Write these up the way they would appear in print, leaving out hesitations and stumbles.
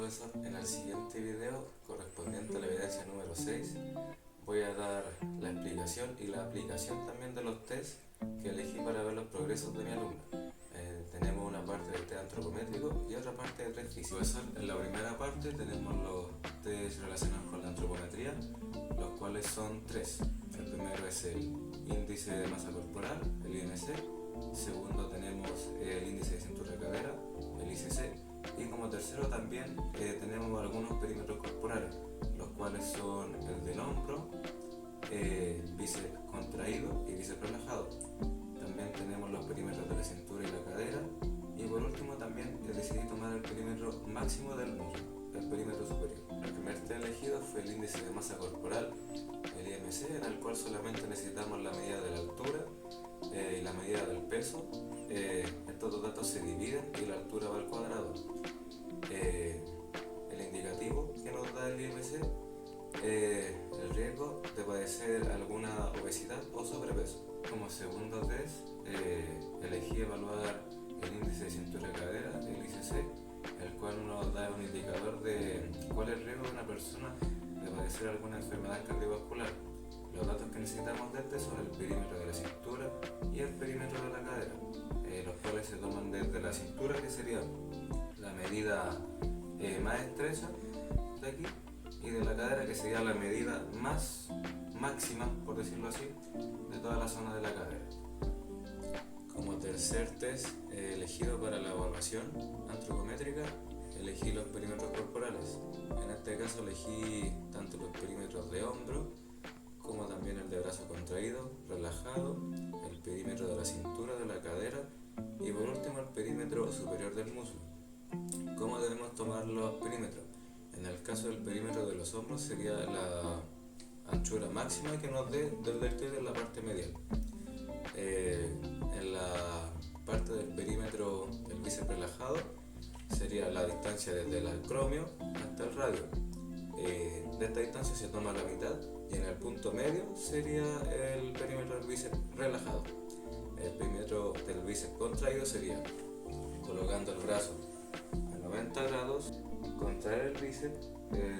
profesor, en el siguiente video correspondiente a la evidencia número 6 voy a dar la explicación y la aplicación también de los test que elegí para ver los progresos de mi alumna. Tenemos una parte de test antropométrico y otra parte de test físico. Profesor, en la primera parte tenemos los test relacionados con la antropometría, los cuales son tres. El primero es el índice de masa corporal, el IMC. Segundo tenemos el índice de cintura-cadera, el ICC. Y como tercero también tenemos algunos perímetros corporales, los cuales son el del hombro, bíceps contraído y bíceps relajado. También tenemos los perímetros de la cintura y la cadera. Y por último también decidí tomar el perímetro máximo del muslo, el perímetro superior. El primer test elegido fue el índice de masa corporal, el IMC, en el cual solamente necesitamos la medida de la altura y la medida del peso. Estos dos datos se dividen y la altura va al cuadrado. El indicativo que nos da el IMC, el riesgo de padecer alguna obesidad o sobrepeso. Como segundo test elegí evaluar el índice de cintura-cadera, el ICC, el cual nos da un indicador de cuál es el riesgo de una persona de padecer alguna enfermedad cardiovascular. Los datos que necesitamos de este son el perímetro de la cintura y el perímetro de la cadera, los cuales se toman desde la cintura, que sería la medida más estrecha de aquí, y de la cadera, que sería la medida más máxima, por decirlo así, de toda la zona de la cadera. Como tercer test elegido para la evaluación antropométrica, elegí los perímetros corporales. En este caso elegí tanto los perímetros de hombro como también el de brazo contraído, relajado, el perímetro de la cintura, de la cadera y por último el perímetro superior del muslo. ¿Cómo debemos tomar los perímetros? En el caso del perímetro de los hombros sería la anchura máxima que nos dé del deltoide en la parte medial. En la parte del perímetro del bíceps relajado sería la distancia desde el acromio hasta el radio. De esta distancia se toma la mitad y en el punto medio sería el perímetro del bíceps relajado. El perímetro del bíceps contraído sería colocando el brazo a 90 grados, contraer el bíceps,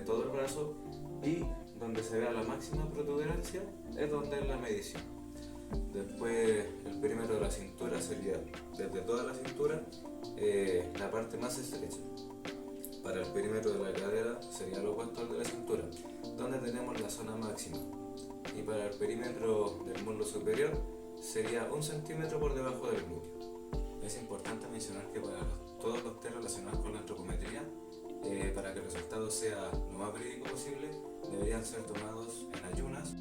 todo el brazo, y donde se vea la máxima protuberancia es donde es la medición. Después el perímetro de la cintura sería desde toda la cintura la parte más estrecha. Para el perímetro de la cadera sería lo opuesto al de la cintura, donde tenemos la zona máxima. Y para el perímetro del muslo superior sería 1 centímetro por debajo del glúteo. Es importante mencionar que para todos los test relacionados con la antropometría, para que el resultado sea lo más verídico posible, deberían ser tomados en ayunas.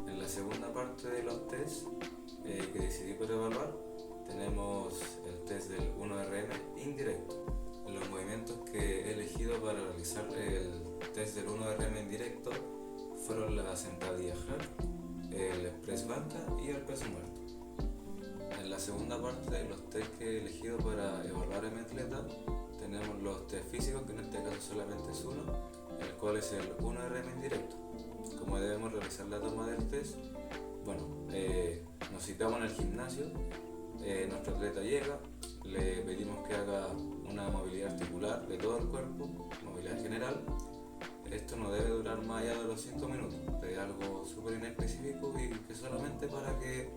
En la segunda parte de los tests que decidí por evaluar, tenemos el test del 1RM indirecto. Los movimientos que he elegido para realizar el test del 1RM indirecto fueron la sentadilla hack, el press banca y el peso muerto. la segunda parte de los test que he elegido para evaluar a mi atleta, tenemos los test físicos, que en este caso solamente es uno, el cual es el 1RM indirecto. Como debemos realizar la toma del test, bueno, nos citamos en el gimnasio, nuestro atleta llega, le pedimos que haga una movilidad articular de todo el cuerpo, movilidad general. Esto no debe durar más allá de los 5 minutos, es algo súper inespecífico y que solamente para que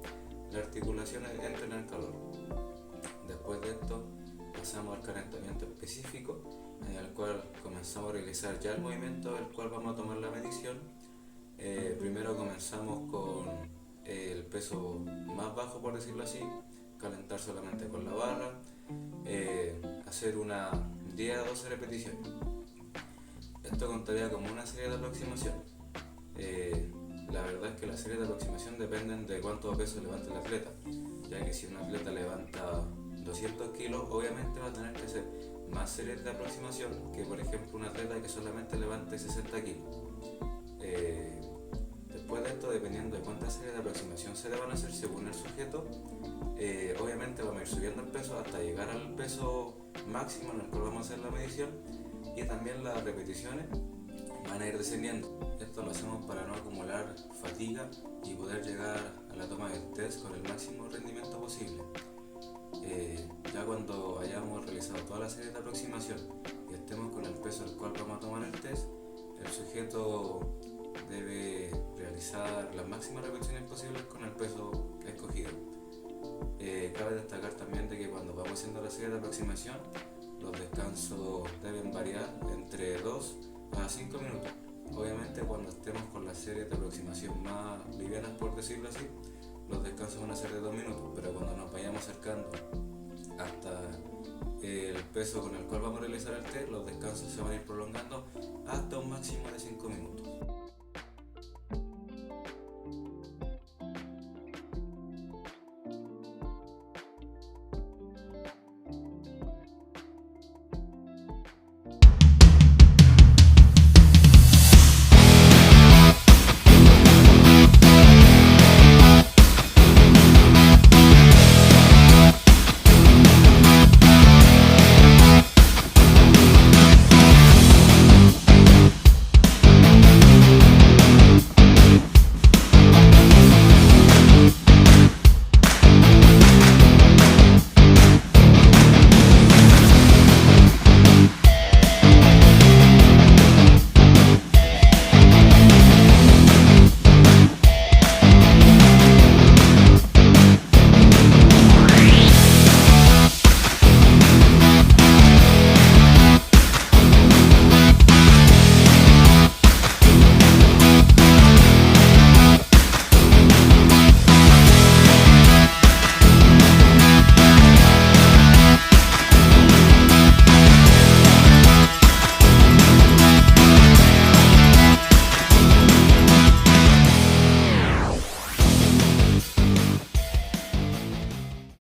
las articulaciones entren en calor. Después de esto pasamos al calentamiento específico, en el cual comenzamos a realizar ya el movimiento del cual vamos a tomar la medición. Primero comenzamos con el peso más bajo, por decirlo así, calentar solamente con la barra, hacer una 10 a 12 repeticiones. Esto contaría como una serie de aproximación. La verdad es que las series de aproximación dependen de cuánto peso levanta el atleta, ya que si un atleta levanta 200 kilos, obviamente va a tener que hacer más series de aproximación que, por ejemplo, un atleta que solamente levante 60 kilos. Después de esto, dependiendo de cuántas series de aproximación se deban hacer según el sujeto, obviamente vamos a ir subiendo el peso hasta llegar al peso máximo en el cual vamos a hacer la medición, y también las repeticiones van a ir descendiendo. Esto lo hacemos para no acumular fatiga y poder llegar a la toma del test con el máximo rendimiento posible. Ya cuando hayamos realizado toda la serie de aproximación y estemos con el peso al cual vamos a tomar el test, el sujeto debe realizar las máximas repeticiones posibles con el peso escogido. Cabe destacar también de que cuando vamos haciendo la serie de aproximación, los descansos deben variar entre 2 a 5 minutos. Obviamente cuando estemos con las series de aproximación más livianas, por decirlo así, los descansos van a ser de 2 minutos, pero cuando nos vayamos acercando hasta el peso con el cual vamos a realizar el test, los descansos se van a ir prolongando hasta un máximo de 5 minutos.